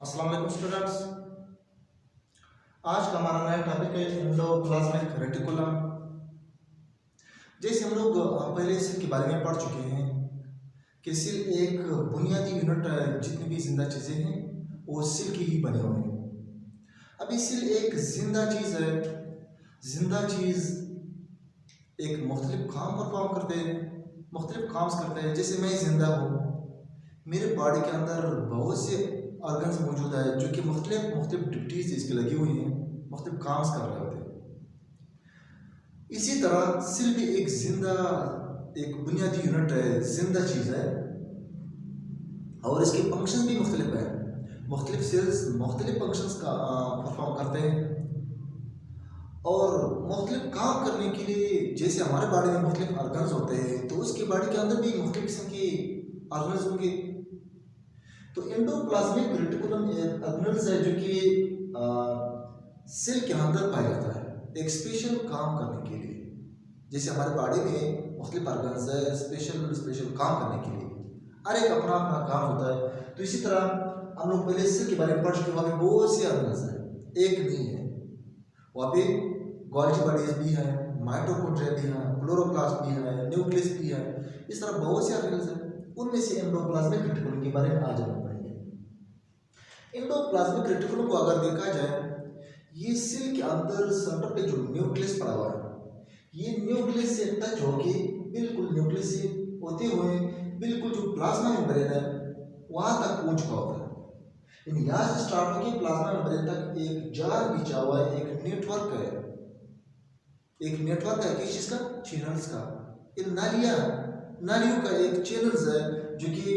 अस्सलाम वालेकुम स्टूडेंट्स। आज का हमारा नया टॉपिक है एंडोप्लाज्मिक रेटिकुलम। जैसे हम लोग पहले सेल के बारे में पढ़ चुके हैं कि सेल एक बुनियादी यूनिट है। जितनी भी जिंदा चीज़ें हैं वो सेल की ही बने हुए हैं। अभी सेल एक जिंदा चीज़ है। जिंदा चीज़ एक मुख्तलिफ काम परफॉर्म करते हैं, मुख्तलिफ काम करते हैं। जैसे मैं जिंदा हूँ, मेरे बॉडी के अंदर बहुत से ऑर्गन्स मौजूद है जो कि मुख्तलिफ ड्यूटीज इसकी लगी हुई हैं, मुख्तलिफ काम कर रहे होते हैं। इसी तरह सेल भी एक जिंदा, एक बुनियादी यूनिट है, जिंदा चीज़ है और इसके फंक्शन भी मुख्तलिफ है। मुख्तलिफ सेल्स मुख्तलिफ फंक्शंस का परफॉर्म करते हैं और मुख्तलिफ काम करने के लिए, जैसे हमारे बॉडी में मुख्तलिफ ऑर्गन्स होते हैं तो उसके बॉडी के अंदर भी मुख्तलिफ किस्म के ऑर्गन्स होंगे। तो एंडोप्लाज्मिक रेटिकुलम एक ऑर्गेनेल्स है जो कि सेल के अंदर पाया जाता है एक स्पेशल काम करने के लिए। जैसे हमारे बॉडी में मुख्तलिफ ऑर्गन्स है स्पेशल काम करने के लिए, हर एक अपना अपना काम होता है। तो इसी तरह हम लोग पहले सेल के बारे में पढ़ चुके हैं। वहाँ पे बहुत से ऑर्गन्स हैं, एक नहीं है। वहाँ पे गोल्गी बॉडीज भी हैं, माइटोकॉन्ड्रिया भी हैं, क्लोरोप्लास्ट भी है, न्यूक्लियस भी है। इस तरह बहुत से ऑर्गन्स हैं। उनमें से एंडोप्लाज्मिक रेटिकुलम के बारे में आज हम पढ़ेंगे। एंडोप्लाज्मिक रेटिकुलम को अगर देखा जाए, ये सेल के अंदर सेंटर पे जो न्यूक्लियस पड़ा हुआ है, ये न्यूक्लियस से टच होके बिल्कुल न्यूक्लियस से होते हुए बिल्कुल जो प्लाज्मा मेम्ब्रेन है वहां तक पहुंच चुका होता है। यानी यहाँ से स्टार्ट होकर प्लाज्मा मेम्ब्रेन तक एक जाल बिछा हुआ है, एक नेटवर्क है, किस चीज का? चैनल्स का। इन नालियों का एक चैनल्स है जो कि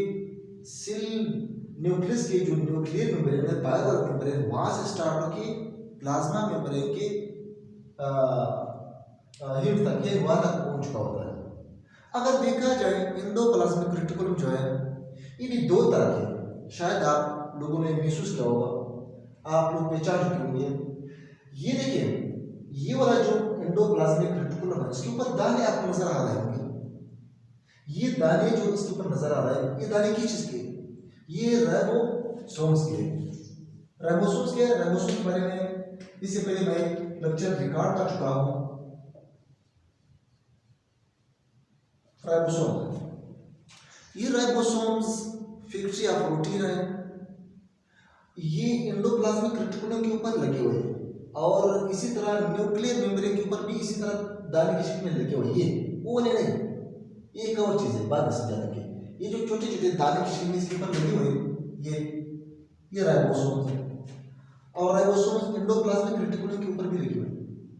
सेल न्यूक्लियस के जो न्यूक्लियर मेम्ब्रेन है, पायरल मेम्ब्रेन, वहां से स्टार्ट होकर प्लाज्मा मेम्ब्रेन के हिप तक ये वहां तक पहुंच चुका होता है। अगर देखा जाए एंडोप्लाज्मिक रेटिकुलम जो है ये भी दो तरह के, शायद आप लोगों ने महसूस किया होगा, आप लोग पहचान चुके होंगे। ये देखिए, ये वाला जो एंडोप्लाज्मिक रेटिकुलम है इसके ऊपर दाने आपको नजर आ रहे होंगे। ये दाने जो इसके ऊपर नजर आ रहा है, ये दाने किस चीज के? ये राइबोसोम्स के। राइबोसोम्स के बारे में इससे पहले मैं लेक्चर रिकॉर्ड कर चुका हूं। ये राइबोसोम्स फैक्ट्री ऑफ प्रोटीन है। ये एंडोप्लाज्मिक रेटिकुलम के ऊपर लगे हुए हैं और इसी तरह न्यूक्लियर मेम्ब्रेन के ऊपर भी इसी तरह दाने की शक्ल में लगे हुए। ये वो वाले नहीं, ये एक और चीज है बाद में समझाने की। ये जो छोटे छोटे दाने की शक्ल में इसके ऊपर लगे हुए ये राइबोसोम्स है और राइबोसोम्स एंडोप्लाज्मिक रेटिकुलम के ऊपर भी लगे हुए।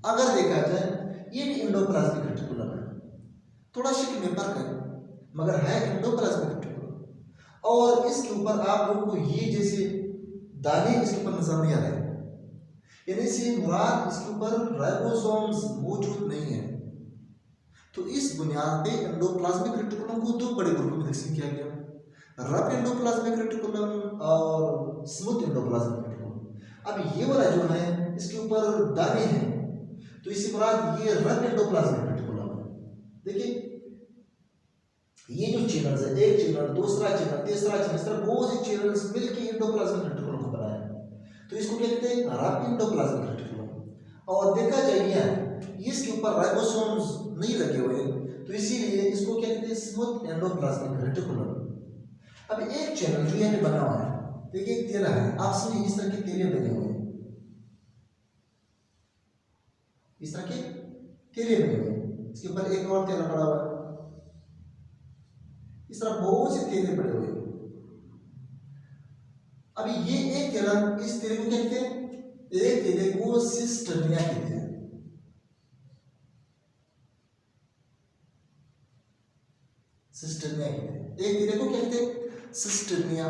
अगर देखा जाए ये भी एंडोप्लाज्मिक रेटिकुलम है, थोड़ा शक्ल में फर्क है मगर है एंडोप्लाज्मिक रेटिकुलम। और इसके ऊपर आप लोगों को ये जैसे दाने इसके ऊपर नजर नहीं आ रहे, यानी से मुराद इसके ऊपर राइबोसोम्स मौजूद नहीं है। तो इस बुनियाद पे एंडोप्लाज्मिक रेटिकुलम को दो बड़े ग्रुपों में तकसीम किया गया, रफ एंडोप्लाज्मिक रेटिकुलम और स्मूथ एंडोप्लाज्मिक रेटिकुलम। अब ये वाला जो है इसके ऊपर दाने हैं तो इससे मुराद ये रफ एंडोप्लाज्मिक रेटिकुलम है। देखिए ये जो चैनल्स है, एक चैनल, दूसरा चैनल, तीसरा चैनल, इस तरह बहुत से चैनल्स मिलकर एंडोप्लाज्मिक रेटिकुलम को बनाया है। तो इसको क्या कहते हैं? Rough endoplasmic reticulum. और देखा जाए इसके ऊपर राइबोसोम्स नहीं लगे हुए तो इसीलिए इसको क्या कहते हैं? Smooth endoplasmic reticulum. अब एक चैनल जो यहाँ पे बना हुआ है, देखिए एक तेला है, आप समझिए इस तरह के तेले बने हुए हैं, इस तरह के तेले बने हुए हैं। इसके ऊपर एक और तेला पड़ा हुआ है, इस तरह बहुत से तेले पड़े हुए हैं। अभी ये एक तेला, इस तेले को क्या कहते हैं? एक तेले को सिस्टर्निया कहते हैं। सिस्टर्निया कहते हैं, एक तेले को क्या कहते हैं? सिस्टर्निया।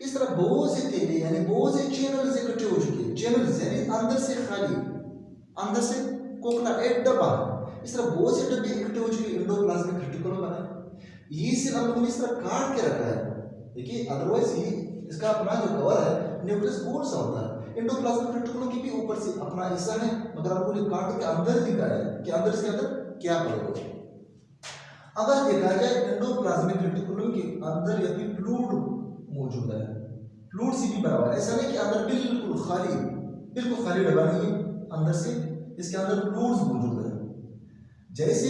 इस तरह बहुत से तेले यानी बहुत से चैनल्स इकट्ठे हो चुके हैं। चैनल्स यानी अंदर से खाली, अंदर से कोकला एक डब्बा, इस तरह बहुत से डब्बे इकट्ठे हो चुके एंडोप्लाज्मिक रेटिकुलम बना है। ये से हम लोगों ने इस तरह काट के रखा है। देखिए अदरवाइज ही इसका अपना जो कवर है न्यूक्लियस गोल सा होता है। एंडोप्लाज्मिक रेटिकुलम की भी ऊपर से अपना हिस्सा है मगर हमको ने काट के अंदर दिखाया है कि अंदर इसके अंदर क्या पड़े हुए हैं। अगर देखा जाए एंडोप्लाज्मिक रेटिकुलम के अंदर यदि फ्लूइड मौजूद है, फ्लूइड से भी भरा हुआ है। ऐसा नहीं कि अंदर बिल्कुल खाली डब्बा नहीं है, अंदर से इसके अंदर फ्लूइड्स मौजूद है। जैसे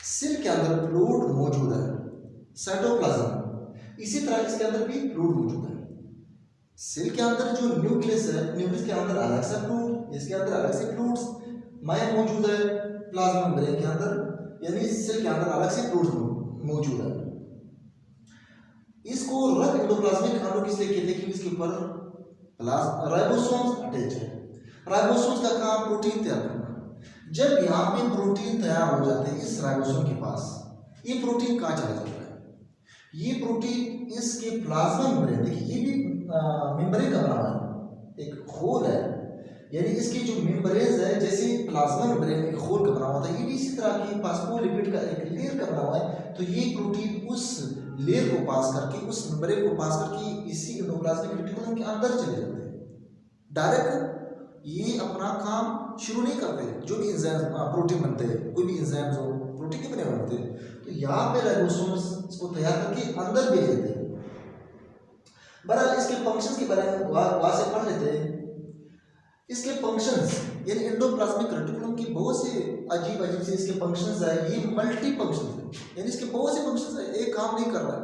सेल के अंदर फ्लूइड मौजूद है, साइटोप्लाज्म, इसी तरह इसके अंदर भी फ्लूइड मौजूद है। सेल के अंदर जो न्यूक्लियस है, न्यूक्लियस के अंदर अलग से फ्लूइड, इसके अंदर अलग से फ्लूइड्स माया मौजूद है। प्लाज्मा मेम्ब्रेन के अंदर यानी सेल के अंदर अलग से फ्लूइड्स मौजूद है। इसको रफ एंडोप्लाज्मिक अणु इसलिए कहते हैं कि इसके ऊपर राइबोसोम्स अटैच है। राइबोसोम्स का काम प्रोटीन तैयार करना। जब यहाँ पे प्रोटीन तैयार हो जाते हैं इस राइबोसोम के पास, ये प्रोटीन कहाँ चला जाता है? ये प्रोटीन इसके प्लाज्मा मेम्ब्रेन, देखिए ये भी मेम्ब्रेन का बना हुआ है, एक होल है, यानी इसकी जो मेम्ब्रेन है जैसे प्लाज्मा मेम्ब्रेन एक होल का बना हुआ था, ये भी इसी तरह की फास्फोलिपिड का एक लेयर का बना हुआ है। तो ये प्रोटीन उस लेयर को पास करके, उस मेम्ब्रेन को पास करके इसी एंडोप्लाज्मिक रेटिकुलम के अंदर चले जाते हैं। डायरेक्ट ये अपना काम शुरू नहीं करते। जो भी एंजाइम प्रोटीन बनते हैं, कोई भी एंजाइम जो प्रोटीन के बने हुए होते हैं, तो यहाँ पे राइबोसोम्स इसको तैयार करके अंदर भेज देते हैं। बहरहाल इसके फंक्शंस के बारे में वहाँ से पढ़ लेते हैं। इसके फंक्शंस यानी एंडोप्लाज्मिक रेटिकुलम की बहुत से अजीब से इसके फंक्शंस है। ये मल्टी फंक्शंस है, यानी इसके बहुत से फंक्शंस है, एक काम नहीं कर रहा है।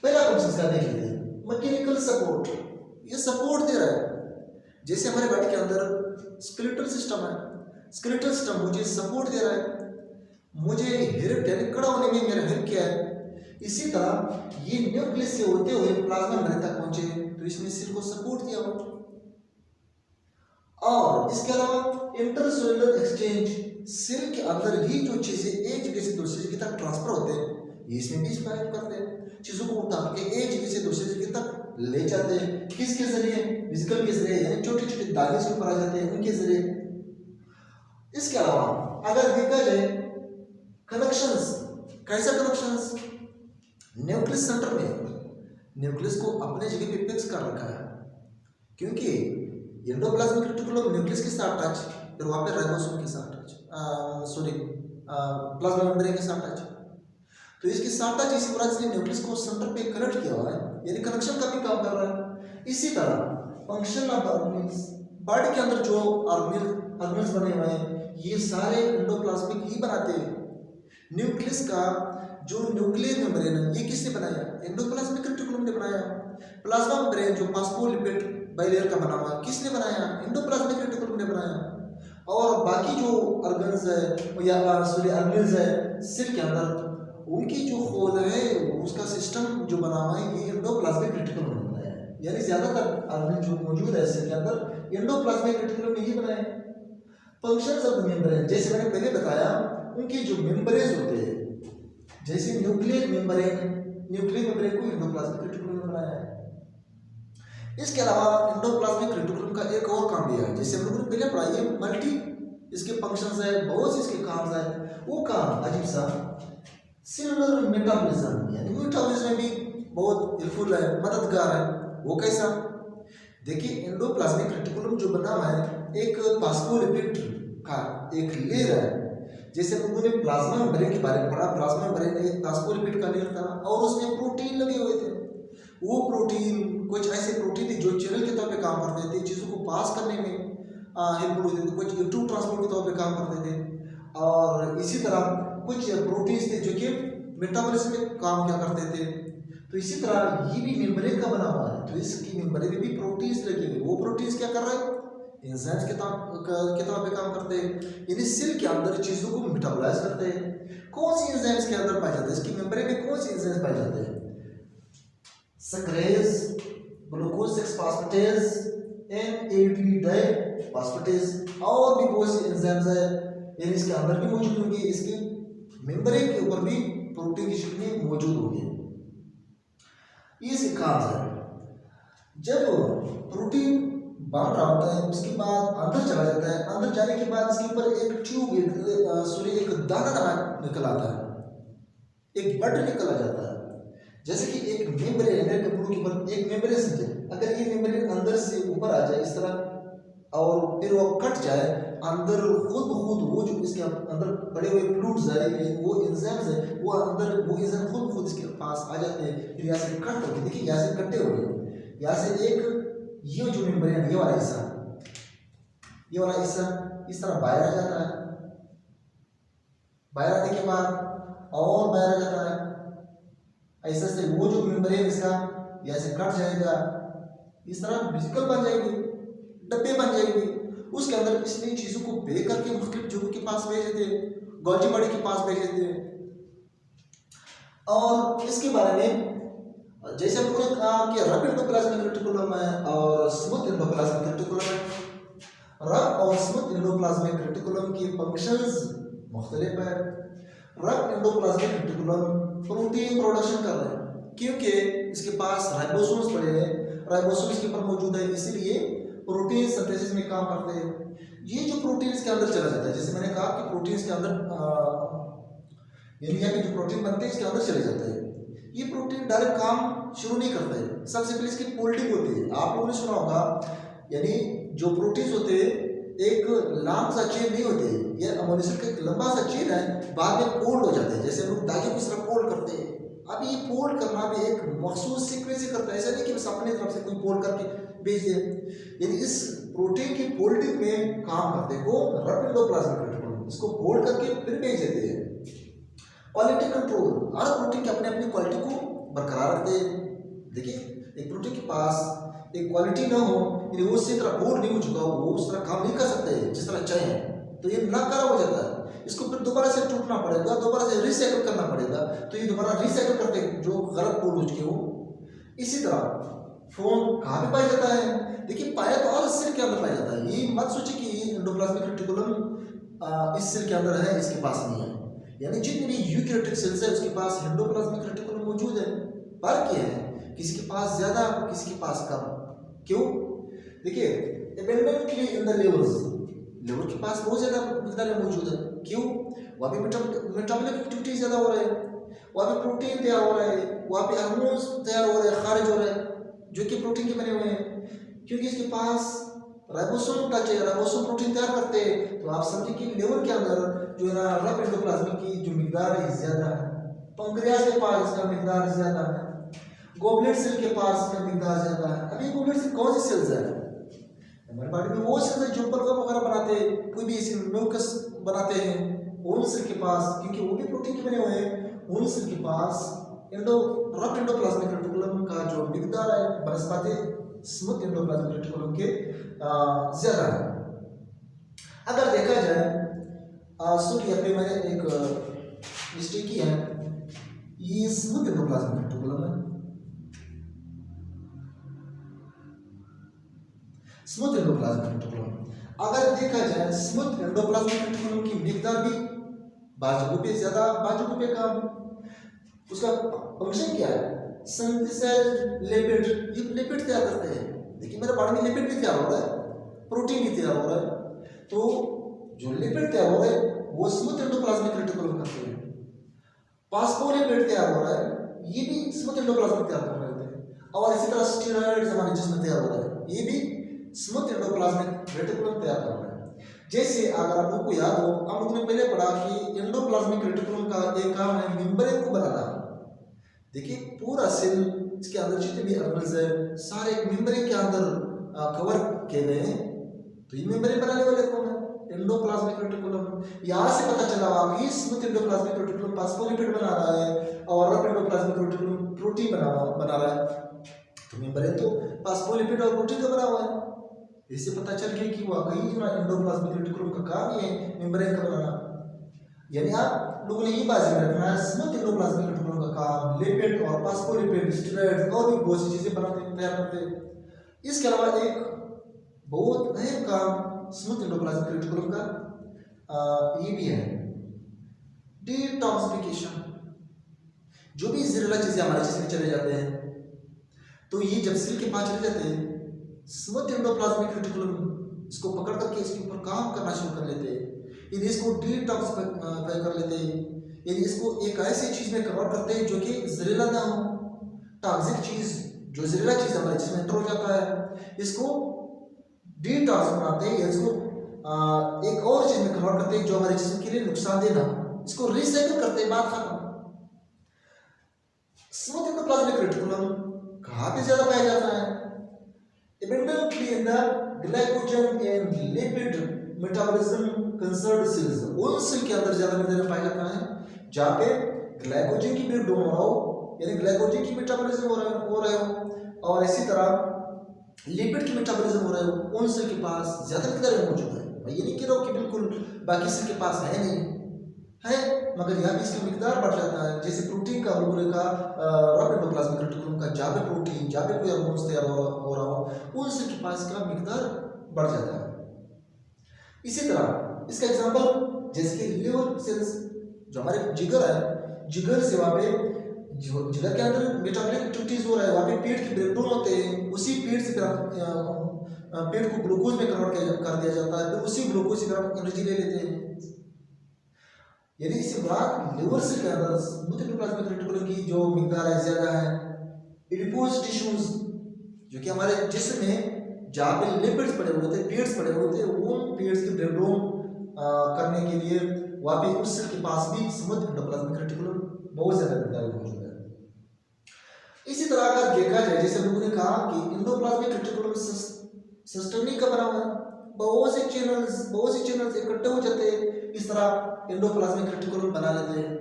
पहला फंक्शन क्या देख लेते हैं, मैकेनिकल सपोर्ट। ये सपोर्ट दे रहा है। जैसे हमारे बॉडी के अंदर स्केलेटल सिस्टम है, स्केलेटल सिस्टम मुझे सपोर्ट दे रहा है, मुझे हेल्प यानी खड़ा होने में मेरा हेल्प किया है। इसी तरह ये न्यूक्लियस से होते हुए प्लाज्मा मेम्ब्रेन तक पहुंचे, तो इसने सेल को सपोर्ट दिया हो। और इसके अलावा इंटरसेलुलर एक्सचेंज, सेल के अंदर ही जो चीजें एक जगह से दूसरी जगह तक ट्रांसफर होते हैं, ये इसमें भी हेल्प करते हैं। चीजों को उठा के एक जगह से दूसरी जगह तक ले जाते हैं। किसके जरिए? फिजिकल के जरिए, यानी छोटे छोटे दाने इसके ऊपर आ जाते हैं, उनके जरिए। इसके अलावा अगर देखा जाए कनेक्शंस, कैसा कनेक्शंस? न्यूक्लियस सेंटर में न्यूक्लियस को अपने जगह पे फिक्स कर रखा है, क्योंकि एंडोप्लाज्मिक रेटिकुलम न्यूक्लियस के साथ टच, फिर वहाँ पे राइबोसोम के साथ टच, प्लाज्मा मेम्ब्रेन के साथ टच, तो इसके साथ टच इसी तरह से न्यूक्लियस को सेंटर पे कनेक्ट किया हुआ है, यानी कनेक्शन का भी काम कर रहा है। इसी तरह फंक्शन ऑफ ऑर्गेन्स, बॉडी के अंदर जो ऑर्गेन्स बने हुए हैं, ये सारे एंडोप्लाज्मिक ही बनाते हैं। न्यूक्लियस का जो न्यूक्लियर मेम्ब्रेन है, ये किसने बनाया? एंडोप्लाज्मिक रेटिकुलम ने बनाया। प्लाज्मा मेम्ब्रेन जो फास्फोलिपिड बाइलेयर का बना हुआ, किसने बनाया? एंडोप्लाज्मिक रेटिकुलम ने बनाया। और बाकी जो ऑर्गन्स है या ऑर्गेन्स है सेल के अंदर, उनकी जो होल है उसका सिस्टम जो बना हुआ है, ये एंडोप्लाज्मिक रेटिकुलम ने बनाया है। यानी ज्यादातर ऑर्गन जो मौजूद है सेल के अंदर एंडोप्लाज्मिक रेटिकुलम ने ही बनाया है। फंक्शंस ऑफ मेम्ब्रेन, जैसे मैंने पहले बताया, उनके जो मेम्ब्रेन होते हैं, जैसे न्यूक्लियर मेम्ब्रेन को एंडोप्लाज्मिक रेटिकुलम ने बनाया है। इसके अलावा एंडोप्लाज्मिक रेटिकुलम का एक और काम भी है, जैसे हम लोगों ने पहले पढ़ा, ये मल्टी इसके फंक्शंस है, बहुत से इसके काम है। वो काम अजीब सा सेलुलर मेटाबॉलिज्म, यानी मेटाबॉलिज्म में भी बहुत हेल्पफुल है, मददगार है। वो कैसा? देखिए एंडोप्लाज्मिक रेटिकुलम जो बना हुआ है, एक फास्फोलिपिड का एक लेयर है। जैसे हम लोगों ने प्लाज्मा मेम्ब्रेन के बारे में पढ़ा, प्लाज्मा मेम्ब्रेन एक फास्फोलिपिड का लेयर था और उसमें प्रोटीन लगे हुए थे। वो प्रोटीन कुछ ऐसे प्रोटीन थे जो चैनल के तौर पे काम करते थे, चीज़ों को पास करने में हेल्प होते थे, कुछ ट्रू ट्रांसपोर्ट के तौर पे काम करते थे। और इसी तरह कुछ प्रोटीन्स थे जो कि मेटाबॉलिज्म में काम क्या करते थे। तो इसी तरह ये भी मेम्ब्रेन का बना हुआ है, तो इसकी मेम्ब्रेन में भी प्रोटीन्स लगे हुए। वो प्रोटीन्स क्या कर रहे हैं? एंजाइम्स के तौर पे काम करते हैं, यानी सेल के अंदर चीज़ों को मेटाबोलाइज करते हैं। कौन सी एंजाइम्स के अंदर पाए जाते हैं? इसकी मेम्ब्रेन में कौन सी एंजाइम्स पाए जाते हैं? सक्रेज, ग्लूकोज 6 फास्फेटेज, NAD डाइफास्फेटेज और भी बहुत सी एंजाइम्स है, यानी इसके अंदर भी मौजूद होंगे। इसके मेम्ब्रेन के ऊपर भी प्रोटीन की शक्ल में मौजूद होंगे। ये इसके काम है। जब प्रोटीन बन रहा होता है, उसके बाद अंदर चला जाता है। अंदर जाने के बाद इसके ऊपर एक ट्यूब एक दाना निकल आता है, एक बड निकल आ जाता है। जैसे कि एक मेम्ब्रेन है, कपड़ों के ऊपर एक मेम्ब्रेन समझे, अगर ये मेम्ब्रेन अंदर से ऊपर आ जाए इस तरह, और फिर वो कट जाए, अंदर खुद ब खुद वो जो इसके अंदर पड़े हुए फ्लूइड्स है, वो एंजाइम्स है, वो अंदर वो एंजाइम खुद ब खुद इसके पास आ जाते हैं। फिर यहाँ से कट होके देखिए, यहाँ से कट्टे हो गए, यहाँ से एक ये जो मेम्ब्रेन, ये वाला हिस्सा इस तरह बाहर आ जाता है। बाहर आने के बाद और बाहर आ जाता है। ऐसे से वो जो मेम्ब्रेन इसका यहाँ से कट जाएगा, इस तरह वेसिकल बन जाएगी, डब्बे बन जाएंगे। उसके अंदर इसलिए चीजों को बेक करके मुख्तलिफ जगहों के पास भेज देते हैं, गोल्जी बॉडी के पास भेज देते हैं। और इसके बारे में जैसे हमने कहा कि रफ एंडोप्लाज्मिक रेटिकुलम है और स्मूथ एंडोप्लाज्मिक रेटिकुलम है। रफ और स्मूथ एंडोप्लाज्मिक रेटिकुलम की फंक्शंस मुख्तलिफ है। Rough endoplasmic reticulum protein production कर रहे हैं क्योंकि इसके पास राइबोसोम्स पड़े हैं, राइबोसोम इसके ऊपर मौजूद है, इसीलिए प्रोटीन सिंथेसिस में काम करते हैं। ये जो प्रोटीन के अंदर चला जाता है, जैसे मैंने कहा कि प्रोटीन के अंदर यानी यहाँ के जो प्रोटीन बनते हैं इसके अंदर चले जाते हैं। ये प्रोटीन डायरेक्ट काम शुरू नहीं करते हैं, सबसे पहले इसकी फोल्डिंग होती है। आप लोगों ने सुना होगा, यानी जो प्रोटीन होते हैं एक लंबा सा चेन नहीं होते, ये अमीनो एसिड का एक लंबा सा चेन है, बाद में फोल्ड हो जाते हैं। जैसे हम लोग धागे को इस तरह फोल्ड करते हैं, अब ये फोल्ड करना भी एक मखसूस सीक्वेंस से करता है, ऐसा नहीं कि बस अपनी तरफ से कोई फोल्ड करके भेज दे। यानी इस प्रोटीन की फोल्डिंग में काम करते हैं वो रफ एंडोप्लाज्मिक रेटिकुलम, इसको फोल्ड करके फिर भेज देते हैं। क्वालिटी कंट्रोल, हर प्रोटीन की अपनी अपनी क्वालिटी को बरकरार रखते हैं। देखिए, एक प्रोटीन के पास एक क्वालिटी ना हो, यानी वो उसी तरह फोल्ड नहीं हो चुका, वो उस तरह काम नहीं कर सकते जिस तरह चाहिए, तो ये नाकारा हो जाता है। इसको फिर दोबारा से टूटना पड़ेगा, दोबारा से रिसाइकिल करना पड़ेगा, तो ये दोबारा रिसाइकिल करते जो गलत फोल्ड हो चुके हो। इसी तरह फोन कहाँ पे पाया जाता है? देखिए, पाया तो और सेल के अंदर पाया जाता है। ये मत सोचिए कि ये एंडोप्लाज्मिक रेटिकुलम इस सेल के अंदर है, इसके पास नहीं है। यानी जितनी भी यूकैरियोटिक सेल्स है उसके पास एंडोप्लाज्मिक रेटिकुलम मौजूद है। फर्क ये है, किसी के पास ज्यादा, किसी के पास कम। क्यों? देखिए, abundantly in the levers, liver के पास बहुत ज्यादा मिकदार में मौजूद है। क्यों? वहाँ पे मेटाबॉलिक एक्टिविटी ज्यादा हो रहा है, वहाँ पे प्रोटीन तैयार हो रहा है, वहाँ पे हार्मोन्स तैयार हो रहे हैं, खारिज हो रहे हैं जो कि प्रोटीन के बने हुए हैं। क्योंकि इसके पास राइबोसोम टच है, राइबोसोम प्रोटीन तैयार करते हैं। तो आप समझिए कि लिवर के अंदर जो है ना रफ एंडोप्लाज्मिक की जो मिकदार है ज्यादा है, पंक्रियाज के पास इसका मिकदार ज्यादा है, गोबलेट सेल के पास इसका मिकदार ज्यादा है। अब ये गोबलेट सेल कौन सी सेल्स है? हमारे बॉडी में वो सेल्स है जो बल्गम वगैरह बनाते हैं, कोई भी ऐसे म्यूकस बनाते हैं, उन सेल के पास, क्योंकि वो भी प्रोटीन के बने हुए हैं, उन सेल के पास रफ एंडोप्लाज्मिक रेटिकुलम का जो मिकदार है बनस्पति स्मूथ एंडोप्लाज्मिक रेटिकुलम के ज्यादा है। अगर देखा जाए, सॉरी यहाँ पे मैंने एक मिस्टेक की है, ये स्मूथ एंडोप्लाज्मिक रेटिकुलम है, स्मूथ एंडोप्लाज्मिक रेटिकुलम। अगर देखा जाए स्मूथ एंडोप्लाज्मिक रेटिकुलम की मिकदार भी बाजू पे ज्यादा, बाजू पे कम। उसका फंक्शन क्या है? सिंथेसाइज्ड लिपिड, ये लिपिड तैयार करते हैं। देखिए, मेरे बॉडी में लिपिड भी तैयार हो रहा है, प्रोटीन भी तैयार हो रहा है, तो जो लिपिड तैयार हो रहा है वो स्मूथ एंडोप्लाज्मिक रेटिकुलम करते हैं। फास्फोलिपिड तैयार हो रहा है, ये भी स्मूथ एंडोप्लाज्मिक तैयार कर रहे हैं। और इसी तरह स्टेरॉइड्स हमारे जिस्म तैयार हो रहा है, ये भी स्मूथ एंडोप्लाज्मिक रेटिकुलम तैयार कर रहा है। जैसे अगर आप लोगों को याद हो, हम लोगों ने पहले पढ़ा कि एंडोप्लाज्मिक रेटिकुलम का एक काम है मेम्ब्रेन को बनाना। देखिए, पूरा सेल इसके अंदर जितने भी ऑर्गन्स है सारे मेम्ब्रेन के अंदर कवर किए गए हैं, तो ये मेम्ब्रेन बनाने वाले कौन है? Endoplasmic reticulum. यहाँ से पता चला कि स्मूथ एंडोप्लाज्मिक रेटिकुलम फास्फोलिपिड बना रहा है और रफ एंडोप्लाज्मिक रेटिकुलम प्रोटीन बना रहा है। तो मेम्ब्रेन तो फास्फोलिपिड और प्रोटीन का बना हुआ है। इससे पता चल गया कि वाकई जो एंडोप्लाज्मिक रेटिकुलम का काम ही है मेम्ब्रेन का बनाना। यानी आप लोगों ने ये बात में रखना है, स्मूथ एंडोप्लाज्मिक रेटिकुलम का काम लिपिड और फास्फोलिपिड, स्टेरॉइड्स और भी बहुत सी चीजें बनाते हैं, तैयार करते हैं। इसके अलावा एक बहुत अहम काम स्मूथ एंडोप्लाज्मिक रेटिकुलम का ये भी है, डिटॉक्सिफिकेशन। जो भी जहरीला चीजें हमारे जिस्म में चले जाते हैं, तो ये जब सेल के पास चले जाते हैं, स्मूथ एंडोप्लाज्मिक रेटिकुलम इसको पकड़ करके इसके ऊपर काम करना शुरू कर लेते हैं। यदि इसको डिटॉक्सिफाई कर लेते हैं, यदि इसको एक ऐसी चीज में कन्वर्ट करते हैं जो कि जहरीला ना हो, टॉक्सिक चीज, जो जहरीला चीज हमारे जिसमें एंटर हो जाता है, इसको डिटॉक्स बनाते हैं, इसको एक और चीज में कन्वर्ट करते हैं जो हमारे जिस्म के लिए नुकसानदेह ना हो, इसको रिसाइकिल करते हैं, बात खत्म। स्मूथ एंडोप्लाज्मिक रेटिकुलम कहाँ पे ज्यादा पाया जाता है? Abundantly in the glycogen and lipid metabolism concerned cells, उन सेल के अंदर ज्यादा मात्रा में पाया जाता है जहाँ पे ग्लाइकोजन की ब्रेकडाउन हो रहा हो, यानी ग्लाइकोजन की मेटाबॉलिज्म हो रहा हो, और इसी तरह लिपिड की मेटाबॉलिज्म हो रहा हो, उन सेल के पास ज्यादा मात्रा में मौजूद है। मैं ये नहीं कह रहा हूँ कि बिल्कुल बाकी सेल के पास है नहीं है, मगर यहाँ भी इसकी मिकदार बढ़ जाता है। जैसे प्रोटीन का ग्लूकोज का रफ एंडोप्लाज्मिक रेटिकुलम का जहाँ पे प्रोटीन, जहाँ पे कोई हार्मोन्स तैयार हो रहा हो, उन सेल के पास इसका मिकदार बढ़ जाता है। इसी तरह इसका एग्जांपल जैसे कि लिवर सेल्स, जो हमारे जिगर है, जिगर से वहाँ पे जिगर के अंदर मेटाबॉलिक एक्टिविटीज हो रहा है, वहाँ पे पेट की ब्रेकडाउन होते हैं, उसी पेट से पेट को ग्लूकोज में कन्वर्ट कर दिया जाता है, फिर उसी ग्लूकोज से हम एनर्जी ले लेते हैं। यानी इसी बात लिवर सेल के अंदर स्मूथ एंडोप्लाज्मिक रेटिकुलम की जो मिकदार है ज्यादा है। एडिपोज टिश्यूज जो कि हमारे जिस्म में जहाँ पे लिपिड्स पड़े हुए होते हैं, पेट्स पड़े हुए होते हैं, उन पेट्स की ब्रेकडाउन करने के लिए वहाँ पे उस सेल के पास भी स्मूथ एंडोप्लाज्मिक रेटिकुलम बहुत ज्यादा मिकदार में मौजूद है। इसी तरह अगर देखा जाए, जैसे लोगों ने कहा कि एंडोप्लाज्मिक रेटिकुलम सिस्टर्नी का बना हुआ है, बहुत से चैनल्स इकट्ठे हो जाते हैं, इस तरह एंडोप्लाज्मिक रेटिकुलम बना लेते हैं।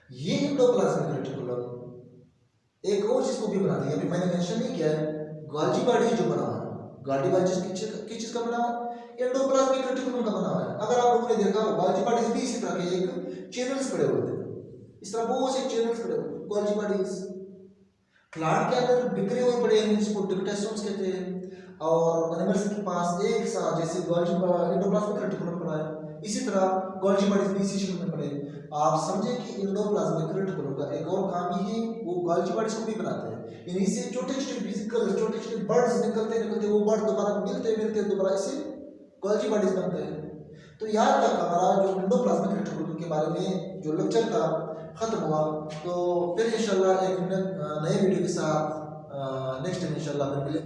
ये एंडोप्लाज्मिक रेटिकुलम एक और चीज को भी बनाती है, अभी मैंने मेंशन नहीं किया है, गोल्जी बॉडी जो बना हुआ है, गोल्जी बॉडी किस चीज का बना हुआ है? एंडोप्लाज्मिक रेटिकुलम का बना हुआ है। अगर आप लोगों ने देखा गोल्जी बॉडीज भी इसी तरह के एक चैनल्स पड़े हुए थे, इस तरह बहुत से चैनल्स पड़े हुए गोल्जी बॉडीज प्लांट के अंदर बिखरे हुए पड़े हैं, जिसको डिक्टेशंस कहते हैं, और एनिमल्स के पास एक साथ जैसे गोल्जी एंडोप्लाज्मिक रेटिकुलम पड़ा है, इसी तरह गोल्जी बॉडीज भी इसी शेप में पड़े। आप समझे कि एंडोप्लाज्मिक रेटिकुलम का एक और काम भी है, वो गोल्जी बॉडीज को भी बनाते हैं। इन्हीं से छोटे छोटे बर्ड्स निकलते वो बर्ड दोबारा मिलते दोबारा इसे गोल्जी बॉडीज बनते हैं। तो यहाँ तक हमारा जो एंडोप्लाज्मिक रेटिकुलम के बारे में जो लेक्चर था खत्म हुआ। तो फिर इंशाल्लाह एक नए वीडियो के साथ नेक्स्ट टाइम इंशाल्लाह फिर मिलेंगे।